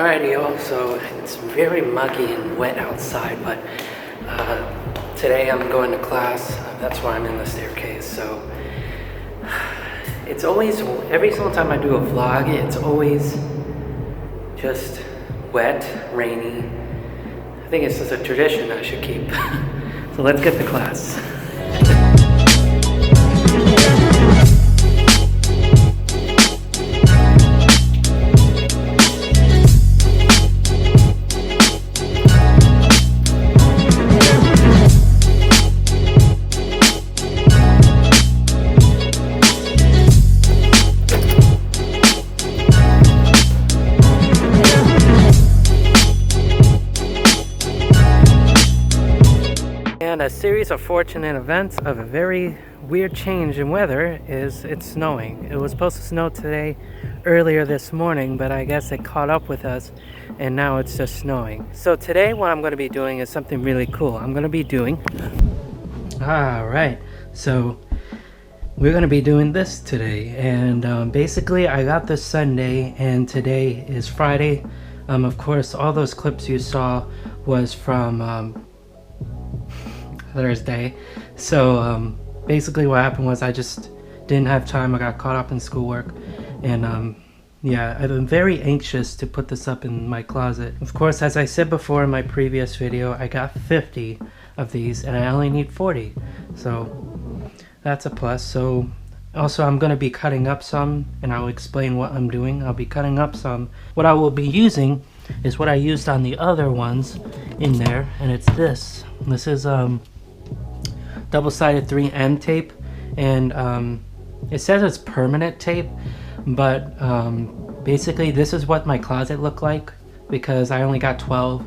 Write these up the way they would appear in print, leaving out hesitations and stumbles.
Alrighty, y'all. So it's very muggy and wet outside, but today I'm going to class. That's why I'm in the staircase. So it's always, every single time I do a vlog, it's always just wet, rainy. I think it's just a tradition I should keep. So let's get to class. And a series of fortunate events of a very weird change in weather is it's snowing. It was supposed to snow today earlier this morning, but I guess it caught up with us and now it's just snowing. So today what I'm going to be doing is something really cool. I'm going to be doing so we're going to be doing this today, and basically I got this Sunday and today is Friday. Of course all those clips you saw was from Thursday. So basically what happened was I just didn't have time. I got caught up in schoolwork, and yeah, I've been very anxious to put this up in my closet. Of course, as I said before in my previous video, I got 50 of these and I only need 40, so that's a plus. So also I'm going to be cutting up some, and I'll explain what I'm doing. I'll be cutting up some. What I will be using is what I used on the other ones in there, and it's this. This is double-sided 3M tape, and it says it's permanent tape, but basically this is what my closet looked like because I only got 12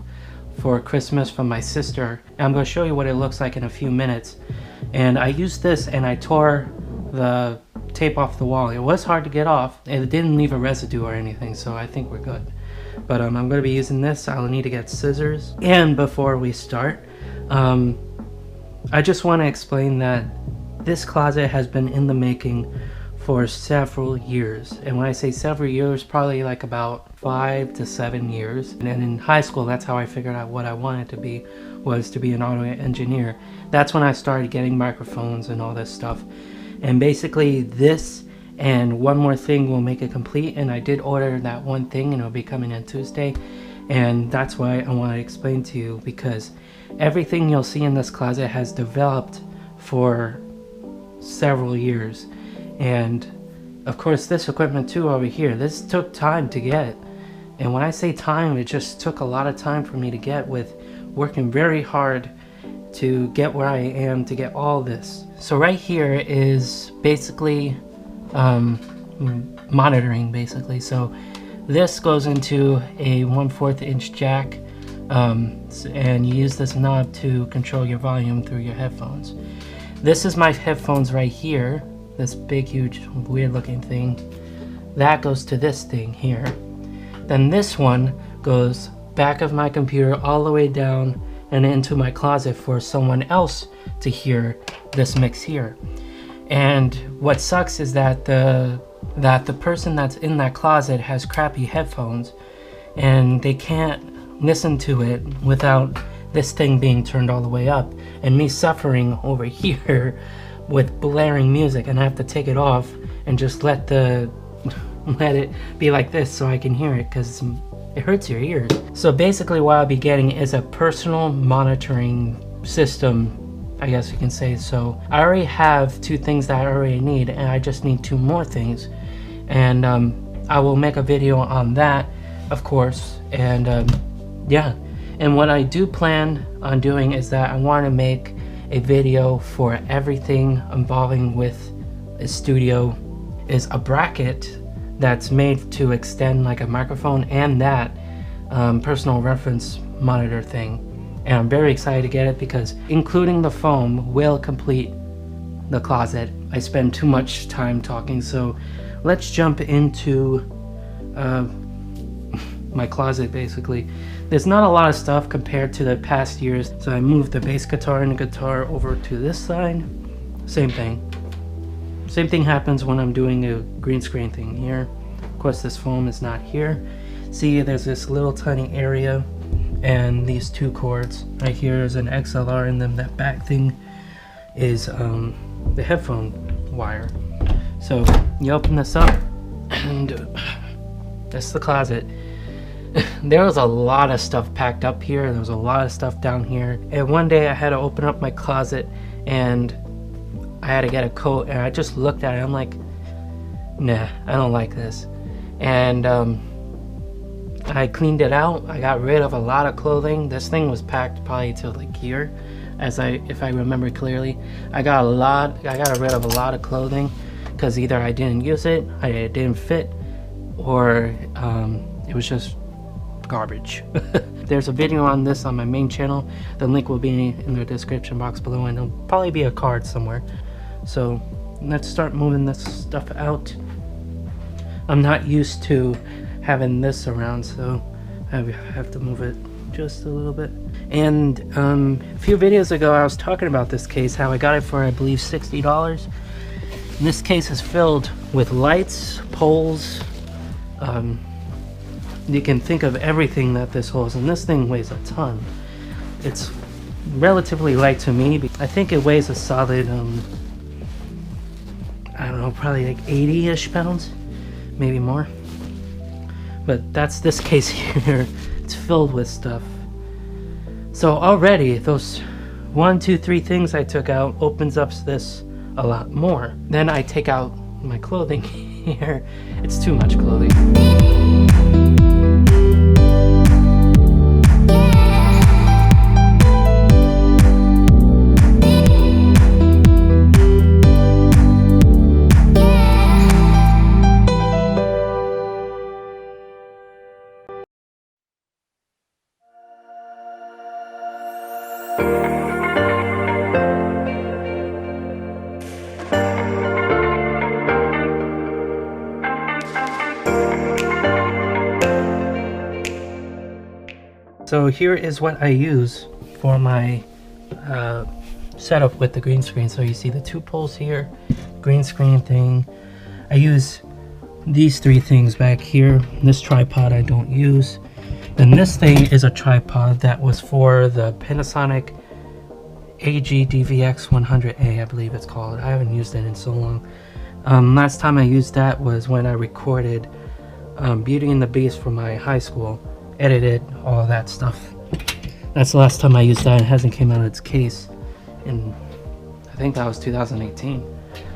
for Christmas from my sister. And I'm going to show you what it looks like in a few minutes. And I used this and I tore the tape off the wall. It was hard to get off, and it didn't leave a residue or anything, so I think we're good. But I'm going to be using this. I'll need to get scissors. And before we start, I just want to explain that this closet has been in the making for several years. And when I say several years, probably like about 5 to 7 years. And then in high school, that's how I figured out what I wanted to be, was to be an audio engineer. That's when I started getting microphones and all this stuff. And basically this and one more thing will make it complete. And I did order that one thing, and it'll be coming in Tuesday. And that's why I want to explain to you, because everything you'll see in this closet has developed for several years. And of course this equipment too over here, this took time to get. And when I say time, it just took a lot of time for me to get, with working very hard to get where I am, to get all this. So right here is basically monitoring basically. So this goes into a 1/4 inch jack, and you use this knob to control your volume through your headphones. This is my headphones right here, this big huge weird looking thing. That goes to this thing here. Then this one goes back of my computer all the way down and into my closet for someone else to hear this mix here. And what sucks is that the person that's in that closet has crappy headphones, and they can't listen to it without this thing being turned all the way up, and me suffering over here with blaring music, and I have to take it off and just let it be like this so I can hear it, because it hurts your ears. So basically what I'll be getting is a personal monitoring system, I guess you can say. So I already have 2 things that I already need, and I just need 2 more things. And I will make a video on that, of course. And yeah, and what I do plan on doing is that I want to make a video for everything involving with a studio. Is a bracket that's made to extend like a microphone and that personal reference monitor thing. And I'm very excited to get it because including the foam will complete the closet. I spend too much time talking, so let's jump into my closet basically. There's not a lot of stuff compared to the past years, so I moved the bass guitar and the guitar over to this side. Same thing. Same thing happens when I'm doing a green screen thing here. Of course this foam is not here. see there's this little tiny area and these two cords. Right here is an XLR, and then that back thing is the headphone wire. So you open this up, and that's the closet. There was a lot of stuff packed up here. There was a lot of stuff down here. And one day I had to open up my closet and I had to get a coat, and I just looked at it. I'm like, nah, I don't like this. And I cleaned it out. I got rid of a lot of clothing. This thing was packed probably to like here, if I remember clearly. I got rid of a lot of clothing because either I didn't use it, it didn't fit, or it was just garbage. There's a video on this on my main channel. The link will be in the description box below, and there'll probably be a card somewhere. So let's start moving this stuff out. I'm not used to having this around, so I have to move it just a little bit. And a few videos ago I was talking about this case, how I got it for I believe $60. And this case is filled with lights, poles, you can think of everything that this holds, and this thing weighs a ton. It's relatively light to me. I think it weighs a solid, I don't know, probably like 80-ish pounds, maybe more. But that's this case here. It's filled with stuff. So already those 1, 2, 3 things I took out opens up this a lot more. Then I take out my clothing here. It's too much clothing. So here is what I use for my setup with the green screen. So you see the 2 poles here, green screen thing. I use these 3 things back here. This tripod I don't use. Then this thing is a tripod that was for the Panasonic AG-DVX 100A, I believe it's called. I haven't used it in so long. Last time I used that was when I recorded Beauty and the Beast for my high school. Edited all of that stuff. That's the last time I used that. It hasn't came out of its case in, I think that was 2018.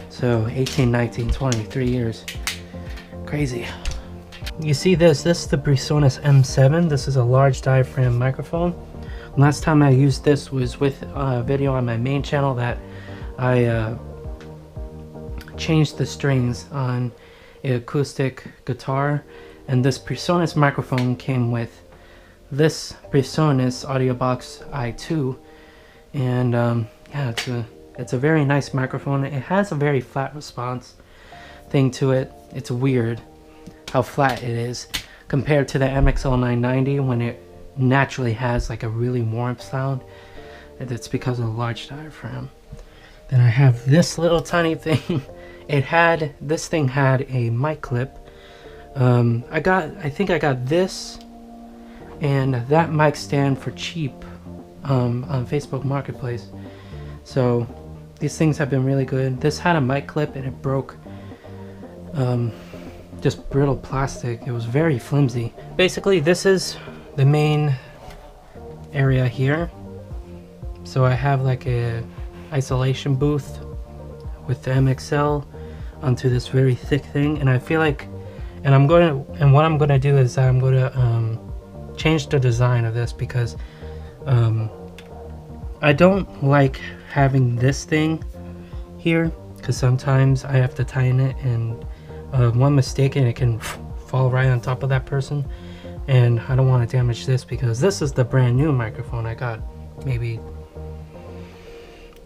So 18, 19, 23 years. Crazy. You see this is the PreSonus M7. This is a large diaphragm microphone. Last time I used this was with a video on my main channel that I changed the strings on an acoustic guitar. And this PreSonus microphone came with this PreSonus AudioBox i2, and yeah, it's a very nice microphone. It has a very flat response thing to it. It's weird how flat it is compared to the MXL990 when it naturally has like a really warm sound. It's because of the large diaphragm. Then I have this little tiny thing. This thing had a mic clip. I think I got this and that mic stand for cheap on Facebook Marketplace. So these things have been really good. This had a mic clip and it broke. Just brittle plastic. It was very flimsy. Basically, this is the main area here. So I have like a isolation booth with the MXL onto this very thick thing, and I feel like, what I'm gonna do is I'm gonna change the design of this, because I don't like having this thing here, because sometimes I have to tighten it, and one mistake and it can fall right on top of that person, and I don't want to damage this, because this is the brand new microphone I got maybe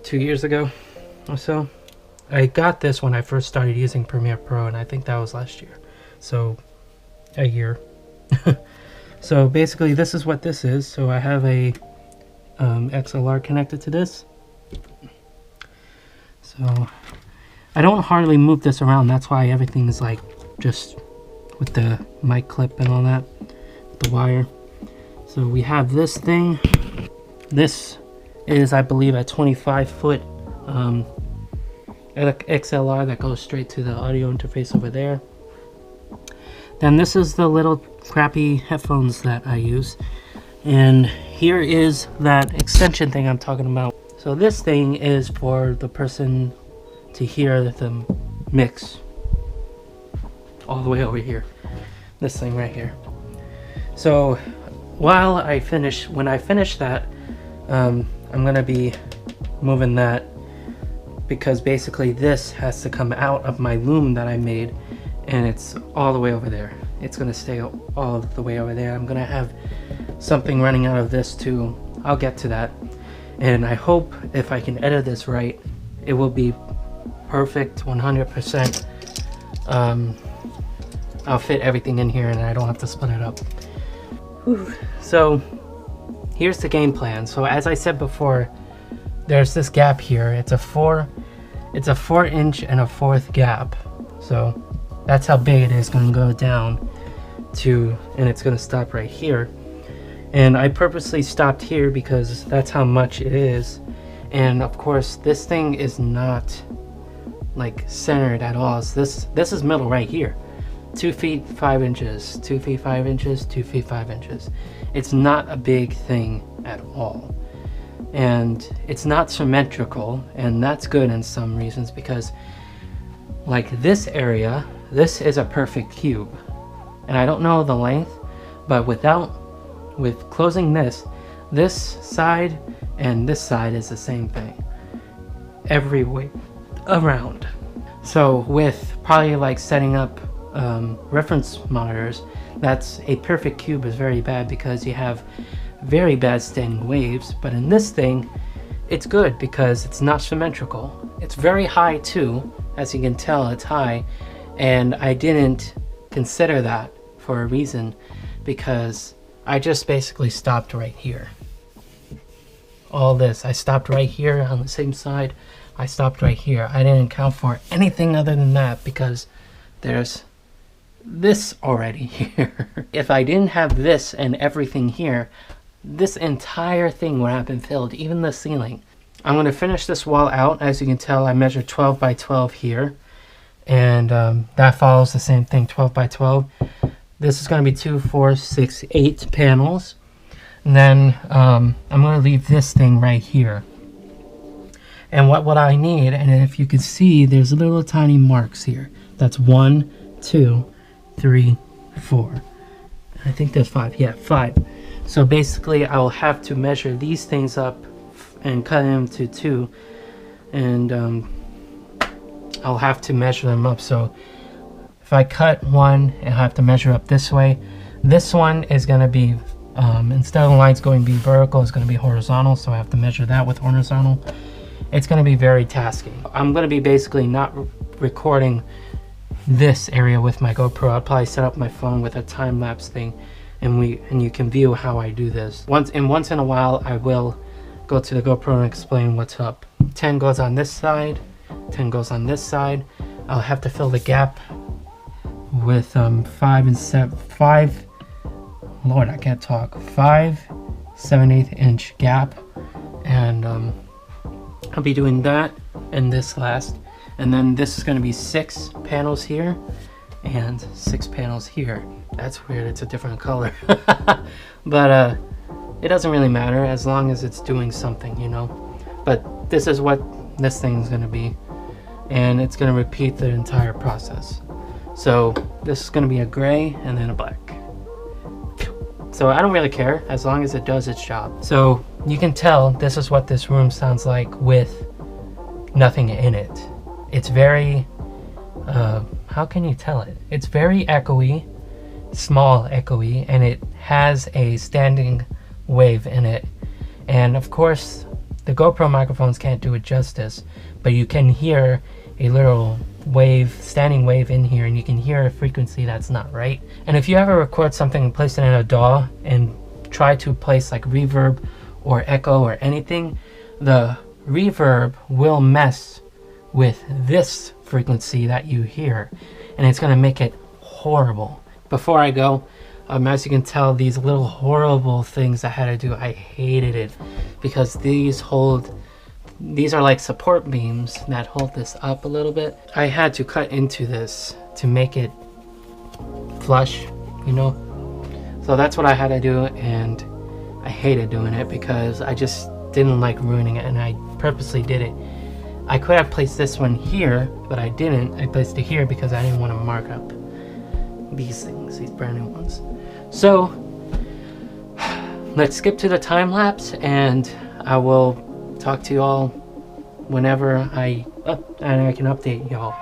2 years ago or so. I got this when I first started using Premiere Pro, and I think that was last year, so a year. So basically this is what this is. So I have a XLR connected to this, so I don't hardly move this around. That's why everything is like just with the mic clip and all that. the wire. So we have this thing. This is, I believe, a 25-foot XLR that goes straight to the audio interface over there. Then this is the little crappy headphones that I use. And here is that extension thing I'm talking about. So this thing is for the person to hear the mix all the way over here. This thing right here. So when I finish that, I'm gonna be moving that, because basically this has to come out of my loom that I made, and it's all the way over there. It's gonna stay all the way over there. I'm gonna have something running out of this too. I'll get to that. And I hope if I can edit this right, it will be perfect 100%. I'll fit everything in here and I don't have to split it up. Whew. So here's the game plan. So as I said before, there's this gap here. It's a 4-inch and a 1/4 gap. So that's how big it is going to go down to, and it's going to stop right here. And I purposely stopped here because that's how much it is. And of course this thing is not like centered at all. So this is middle right here. 2 feet 5 inches, 2 feet 5 inches, 2 feet 5 inches. It's not a big thing at all. And it's not symmetrical, and that's good in some reasons, because like this area, this is a perfect cube. And I don't know the length, but with closing this side and this side is the same thing every way around. So with probably like setting up reference monitors, that's a perfect cube is very bad because you have very bad standing waves. But in this thing, it's good because it's not symmetrical. It's very high too, as you can tell, it's high, and I didn't consider that for a reason, because I just basically stopped right here. All this, I stopped right here on the same side. I stopped right here. I didn't account for anything other than that because there's this already here. If I didn't have this and everything here, this entire thing would have been filled, even the ceiling. I'm going to finish this wall out. As you can tell, I measured 12 by 12 here, and that follows the same thing, 12 by 12. This is going to be 2, 4, 6, 8 panels. And then I'm going to leave this thing right here. And what I need, and if you can see, there's little tiny marks here. That's 1, 2, 3, 4. I think there's 5. Yeah, 5. So basically, I'll have to measure these things up and cut them to 2. And I'll have to measure them up. So if I cut one, I'll have to measure up this way. This one is going to be, instead of the lines going to be vertical, it's going to be horizontal. So I have to measure that with horizontal. It's going to be very tasking. I'm going to be basically not recording this area with my GoPro. I'll probably set up my phone with a time-lapse thing, and you can view how I do this. Once in a while, I will go to the GoPro and explain what's up. 10 goes on this side, 10 goes on this side. I'll have to fill the gap with 5 Lord, I can't talk. 5 7/8 inch gap, and I'll be doing that and this last, and then this is going to be 6 panels here and 6 panels here. That's weird, it's a different color. But it doesn't really matter as long as it's doing something, you know. But this is what this thing is going to be, and it's going to repeat the entire process. So this is going to be a gray and then a black. So I don't really care as long as it does its job. So you can tell this is what this room sounds like with nothing in it. It's very, how can you tell it? It's very echoey, small echoey, and it has a standing wave in it. And of course, the GoPro microphones can't do it justice, but you can hear a little wave, standing wave in here, and you can hear a frequency that's not right. And if you ever record something and place it in a DAW and try to place like reverb or echo or anything, the reverb will mess with this frequency that you hear, and it's going to make it horrible. Before I go, As you can tell, these little horrible things I had to do, I hated it because these are like support beams that hold this up a little bit. I had to cut into this to make it flush, you know? So that's what I had to do, and I hated doing it because I just didn't like ruining it, and I purposely did it. I could have placed this one here, but I didn't. I placed it here because I didn't want to mark up these things, these brand new ones. So let's skip to the time lapse, and I will talk to you all whenever I can update y'all.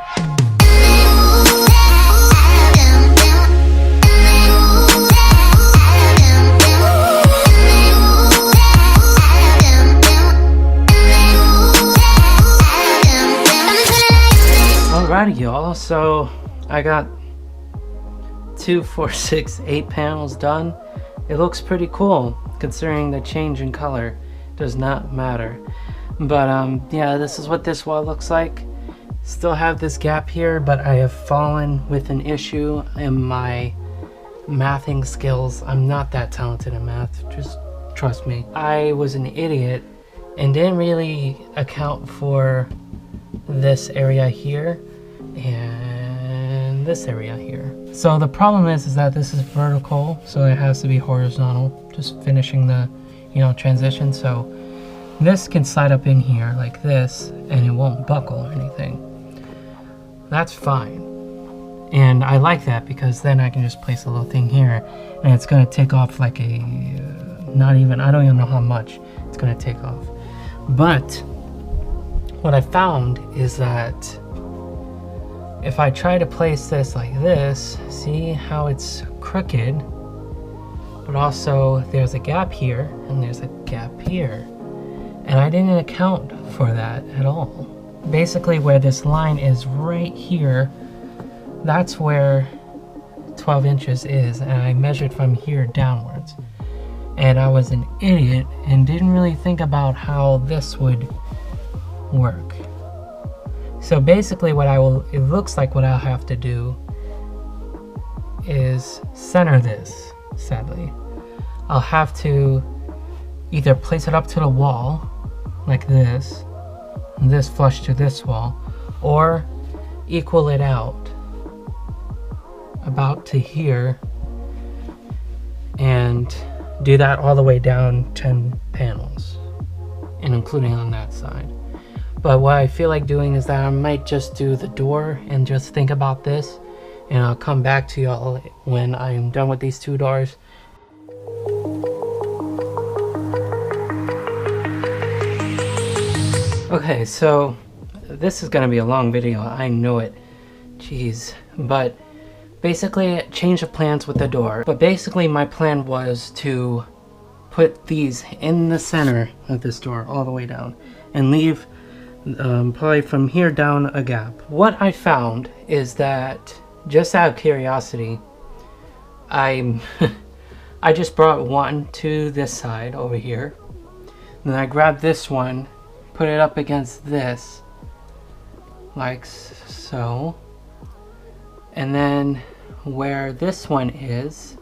Alrighty, y'all. So I got 2, 4, 6, 8 panels done. It looks pretty cool considering the change in color does not matter. But yeah, this is what this wall looks like. Still have this gap here, but I have fallen with an issue in my mathing skills. I'm not that talented in math, just trust me. I was an idiot and didn't really account for this area here and this area here. So the problem is that this is vertical, so it has to be horizontal, just finishing the, you know, transition. So this can slide up in here like this and it won't buckle or anything. That's fine. And I like that because then I can just place a little thing here and it's gonna take off like a, I don't even know how much it's gonna take off. But what I found is that if I try to place this like this, see how it's crooked, but also there's a gap here and there's a gap here. And I didn't account for that at all. Basically where this line is right here, that's where 12 inches is, and I measured from here downwards. And I was an idiot and didn't really think about how this would work. So basically it looks like what I'll have to do is center this, sadly. I'll have to either place it up to the wall like this flush to this wall, or equal it out about to here and do that all the way down 10 panels and including on that side. But what I feel like doing is that I might just do the door and just think about this, and I'll come back to y'all when I'm done with these 2 doors. Okay, so this is gonna be a long video, I know it, jeez, but basically change of plans with the door. But basically my plan was to put these in the center of this door all the way down and leave probably from here down a gap. What I found is that, just out of curiosity, I just brought one to this side over here, then I grabbed this one, put it up against this like so, and then where this one is,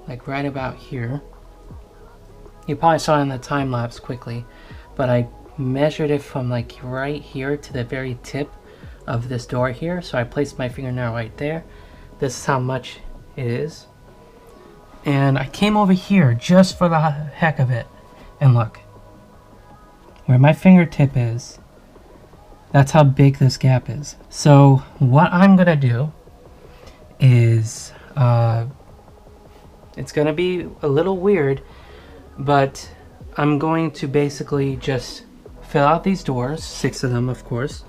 like right about here, you probably saw it in the time lapse quickly, but I measured it from like right here to the very tip of this door here. So I placed my fingernail right there. This is how much it is. And I came over here just for the heck of it. And look, where my fingertip is, that's how big this gap is. So what I'm gonna do is, it's gonna be a little weird, but I'm going to basically just fill out these doors, 6 of them of course,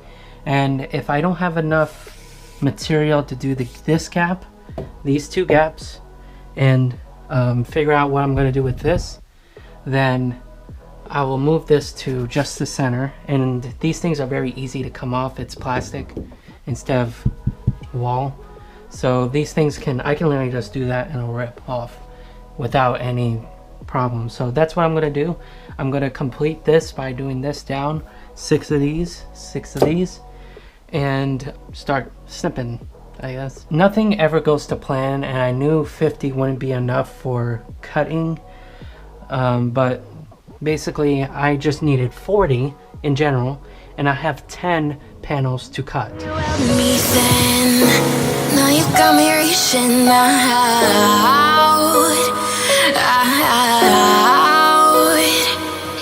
and if I don't have enough material to do this gap, these 2 gaps, and figure out what I'm going to do with this, then I will move this to just the center. And these things are very easy to come off, it's plastic instead of wall, so these things I can literally just do that and it'll rip off without any problem. So that's what I'm going to do. I'm going to complete this by doing this down, 6 of these, and start snipping I guess. Nothing ever goes to plan, and I knew 50 wouldn't be enough for cutting, but basically I just needed 40 in general, and I have 10 panels to cut. Now you got me reaching out,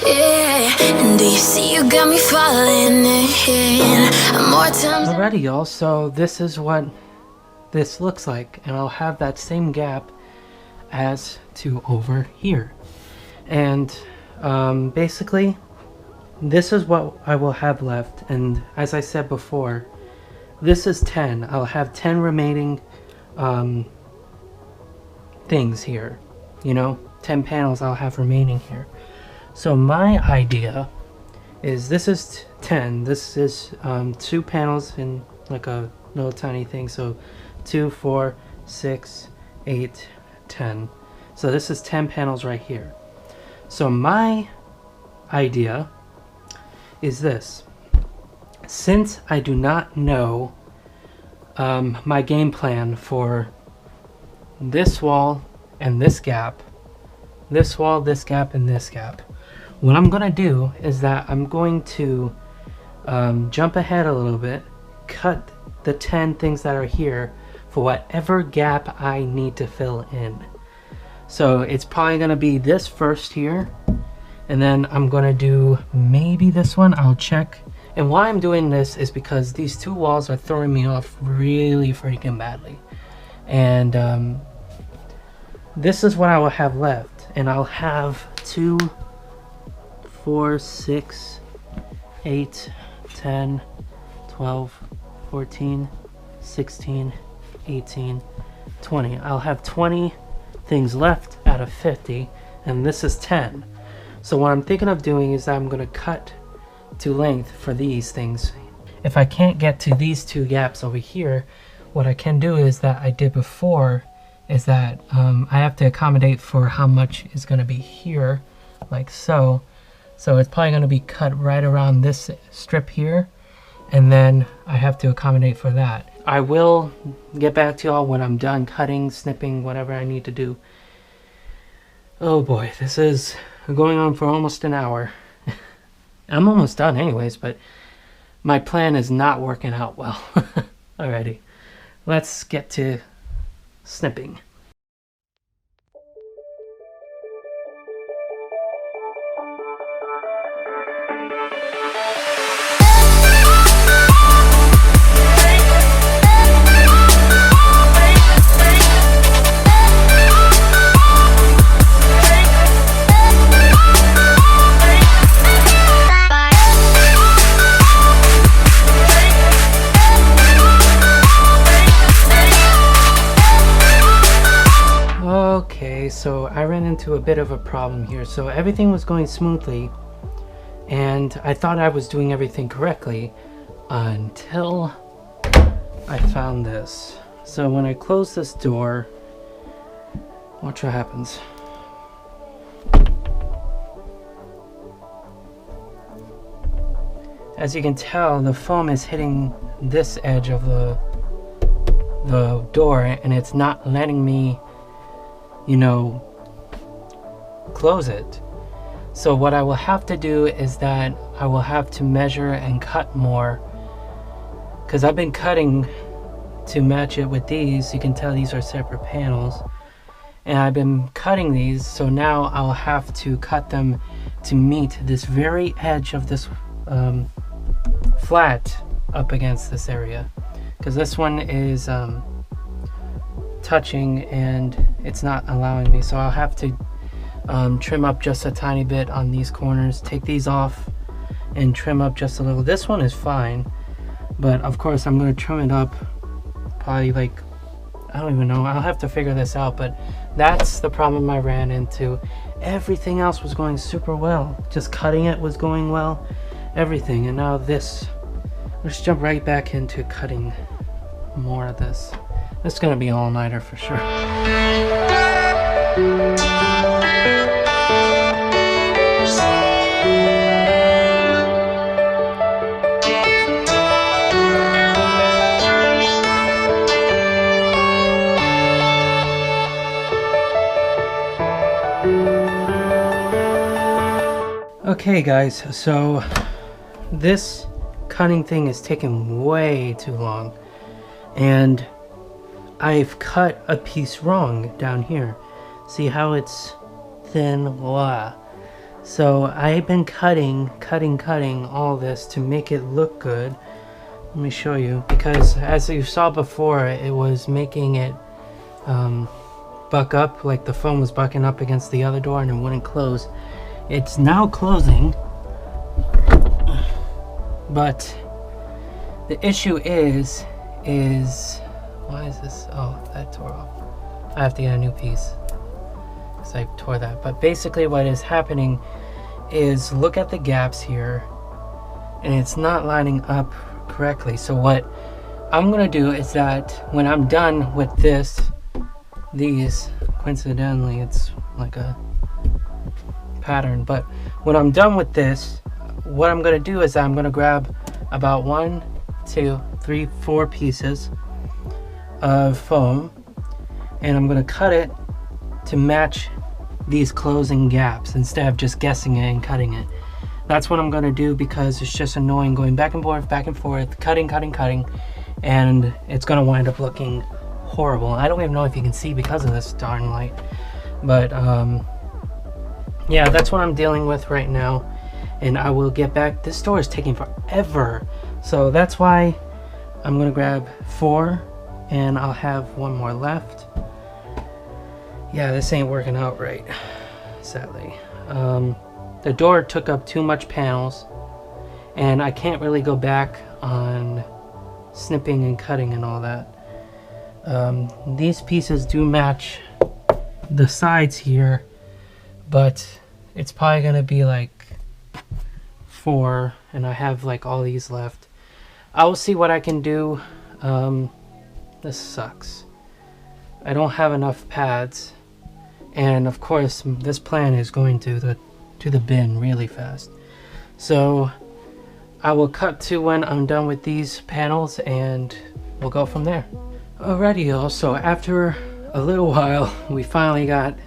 yeah. And do you see you got me falling in more times? Alrighty, y'all, so this is what this looks like, and I'll have that same gap as to over here. And basically this is what I will have left, and as I said before, this is 10. I'll have 10 remaining things here, you know, 10 panels I'll have remaining here. So my idea is this is 10. This is 2 panels in like a little tiny thing, so 2, 4, 6, 8, 10. So this is 10 panels right here. So my idea is this. Since I do not know my game plan for this wall and this gap, this wall, this gap, and this gap, what I'm going to do is that I'm going to jump ahead a little bit, cut the 10 things that are here for whatever gap I need to fill in. So it's probably going to be this first here, and then I'm going to do maybe this one. I'll check. And why I'm doing this is because these 2 walls are throwing me off really freaking badly. And this is what I will have left. And I'll have 2, 4, 6, 8, 10, 12, 14, 16, 18, 20. I'll have 20 things left out of 50, and this is 10. So what I'm thinking of doing is that I'm going to cut to length for these things. If I can't get to these 2 gaps over here, what I can do is that I did before, is that I have to accommodate for how much is going to be here, like so. So it's probably going to be cut right around this strip here, and then I have to accommodate for that. I will get back to y'all when I'm done cutting, snipping, whatever I need to do. Oh boy, this is going on for almost an hour. I'm almost done anyways, but my plan is not working out well. Alrighty, let's get to snipping. Okay, so I ran into a bit of a problem here. So everything was going smoothly, and I thought I was doing everything correctly until I found this. So when I close this door, watch what happens. As you can tell, the foam is hitting this edge of the door, and it's not letting me, you know, close it. So what I will have to do is that I will have to measure and cut more, because I've been cutting to match it with these. You can tell these are separate panels, and I've been cutting these, so now I'll have to cut them to meet this very edge of this flat up against this area, because this one is touching and it's not allowing me. So I'll have to trim up just a tiny bit on these corners, take these off and trim up just a little. This one is fine, but of course I'm going to trim it up probably, like, I don't even know, I'll have to figure this out. But that's the problem I ran into. Everything else was going super well, just cutting it was going well, everything. And now this, let's jump right back into cutting more of this. This is going to be an all-nighter for sure. Okay guys, so this cutting thing is taking way too long, and I've cut a piece wrong down here. See how it's thin? Blah. So I've been cutting all this to make it look good. Let me show you, because as you saw before, it was making it buck up, like the phone was bucking up against the other door and it wouldn't close. It's now closing, but the issue is why is this? Oh, that tore off. I have to get a new piece because I tore that. But basically what is happening is, look at the gaps here, and it's not lining up correctly. So what I'm gonna do is that when I'm done with these, coincidentally it's like a pattern, but when I'm done with this, what I'm gonna do is I'm gonna grab about 1, 2, 3, 4 pieces of foam, and I'm gonna cut it to match these closing gaps instead of just guessing it and cutting it. That's what I'm gonna do, because it's just annoying going back and forth, cutting, and it's gonna wind up looking horrible. I don't even know if you can see because of this darn light, but yeah, that's what I'm dealing with right now, and I will get back. This store is taking forever, so that's why I'm gonna grab 4, and I'll have 1 more left. Yeah, this ain't working out right, sadly. The door took up too much panels, and I can't really go back on snipping and cutting and all that. These pieces do match the sides here, but it's probably gonna be like 4, and I have like all these left. I will see what I can do. This sucks. I don't have enough pads, and of course this plan is going to the bin really fast. So I will cut to when I'm done with these panels, and we'll go from there. Alrighty y'all, so after a little while we finally got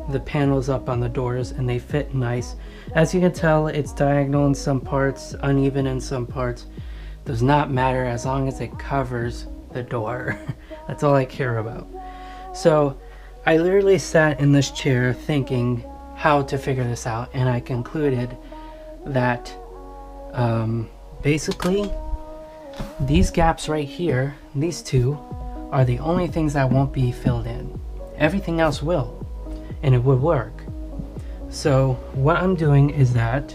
the panels up on the doors, and they fit nice. As you can tell, it's diagonal in some parts, uneven in some parts. Does not matter as long as it covers the door. That's all I care about. So I literally sat in this chair thinking how to figure this out, and I concluded that basically these gaps right here, these 2, are the only things that won't be filled in. Everything else will, and it would work. So what I'm doing is that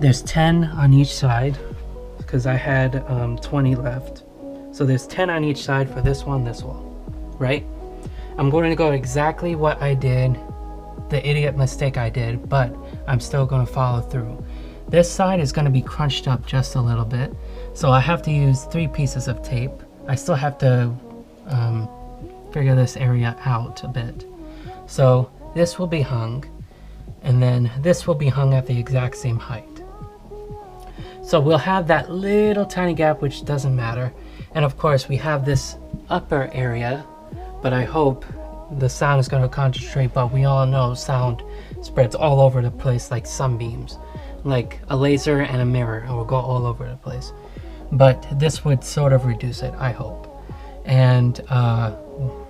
there's 10 on each side, because I had 20 left. So there's 10 on each side for this wall, right? I'm going to go exactly what I did, the idiot mistake I did, but I'm still going to follow through. This side is going to be crunched up just a little bit, so I have to use 3 pieces of tape. I still have to figure this area out a bit. So this will be hung, and then this will be hung at the exact same height. So we'll have that little tiny gap, which doesn't matter. And of course we have this upper area, but I hope the sound is going to concentrate, but we all know sound spreads all over the place like sunbeams. Like a laser and a mirror, it will go all over the place. But this would sort of reduce it, I hope. And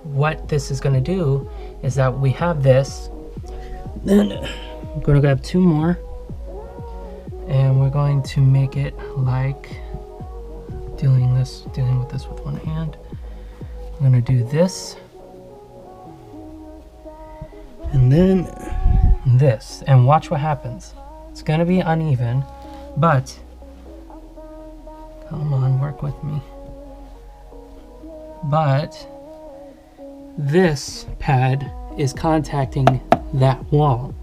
what this is going to do is that we have this, then I'm going to grab 2 more, and we're going to make it like dealing with this with one hand. I'm going to do this, and then this, and watch what happens. It's going to be uneven, but come on, work with me. But this pad is contacting that wall,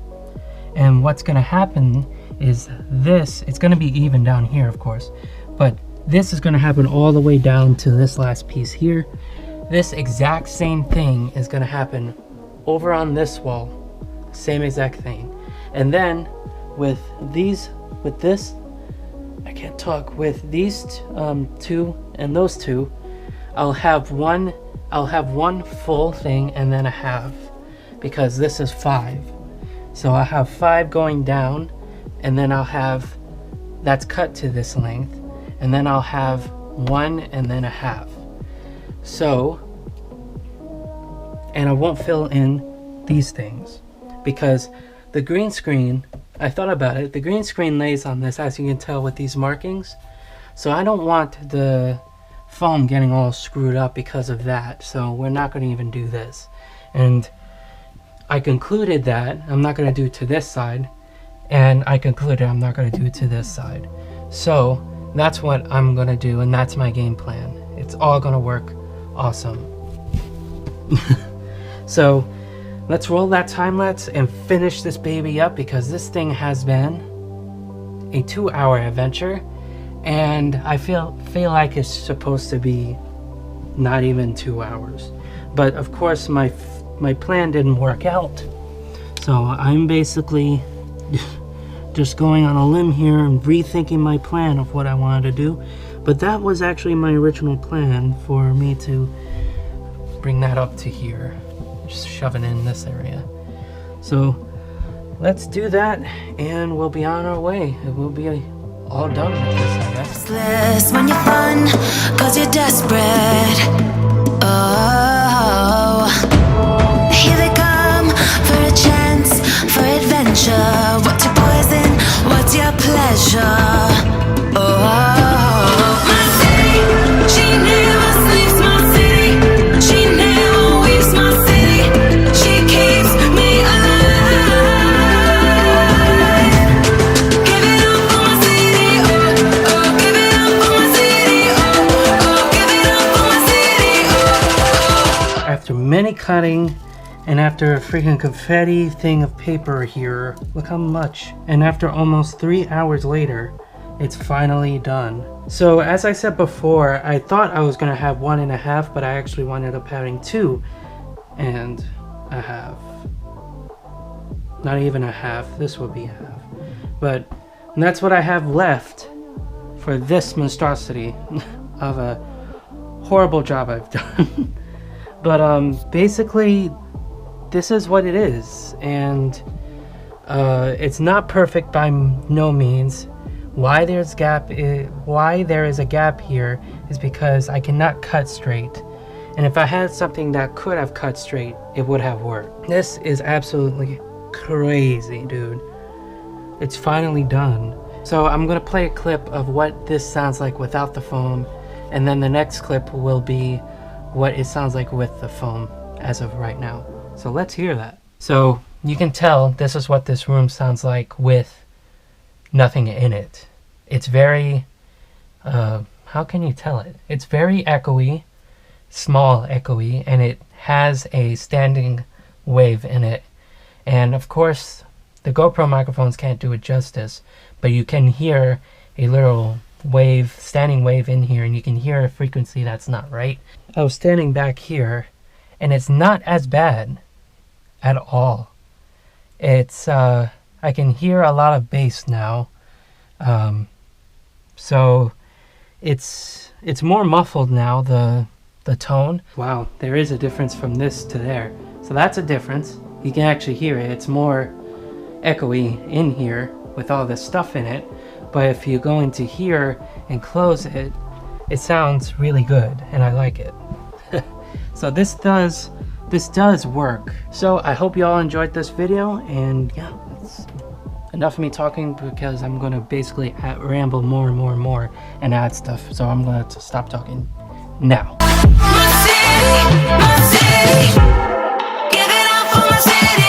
and what's going to happen is this, it's going to be even down here of course, but this is going to happen all the way down to this last piece here. This exact same thing is going to happen over on this wall, same exact thing. And then with these, with this, I can't talk, with these 2 and those 2, I'll have one full thing and then a half, because this is 5. So I have 5 going down, and then I'll have that's cut to this length, and then I'll have 1 and then a half. So, and I won't fill in these things because the green screen, I thought about it, the green screen lays on this, as you can tell, with these markings. So I don't want the foam getting all screwed up because of that, so we're not going to even do this. And I concluded that I'm not going to do it to this side, and I concluded I'm not going to do it to this side. So that's what I'm going to do, and that's my game plan. It's all going to work awesome. So let's roll that time lapse and finish this baby up, because this thing has been a 2-hour adventure, and I feel like it's supposed to be not even 2 hours. But of course my plan didn't work out, so I'm basically just going on a limb here and rethinking my plan of what I wanted to do. But that was actually my original plan, for me to bring that up to here, just shove it in this area. So let's do that, and we'll be on our way. We'll be all done with this, I guess. Restless when you're fun, 'cause you're desperate. Oh, here they come for a chance, for adventure. What's your poison? What's your pleasure? Oh, my city, she never sleeps. My city, she never weeps. My city, she keeps me alive. Give it up for my city, oh, oh. Give it up for my city, oh, oh. Give it up for my city, oh, oh. After many cutting, and after a freaking confetti thing of paper here, look how much. And after almost 3 hours later, it's finally done. So as I said before, I thought I was gonna have 1 and a half, but I actually wound up having 2 and a half. Not even a half, this will be half. But that's what I have left for this monstrosity of a horrible job I've done. But basically, this is what it is, and it's not perfect by no means. Why there is a gap here is because I cannot cut straight, and if I had something that could have cut straight, it would have worked. This is absolutely crazy, dude. It's finally done. So I'm gonna play a clip of what this sounds like without the foam, and then the next clip will be what it sounds like with the foam as of right now. So let's hear that. So you can tell this is what this room sounds like with nothing in it. It's very, how can you tell it? It's very echoey, small echoey, and it has a standing wave in it. And of course, the GoPro microphones can't do it justice, but you can hear a little wave, standing wave in here, and you can hear a frequency that's not right. I was standing back here, and it's not as bad at all. It's I can hear a lot of bass now, so it's more muffled now, the tone. Wow, there is a difference from this to there, so that's a difference. You can actually hear it. It's more echoey in here with all this stuff in it, but if you go into here and close it, it sounds really good, and I like it. So this does work. So I hope you all enjoyed this video, and yeah, it's enough of me talking, because I'm gonna basically ramble more and more and more and add stuff. So I'm gonna stop talking now. My city, give it up for my city.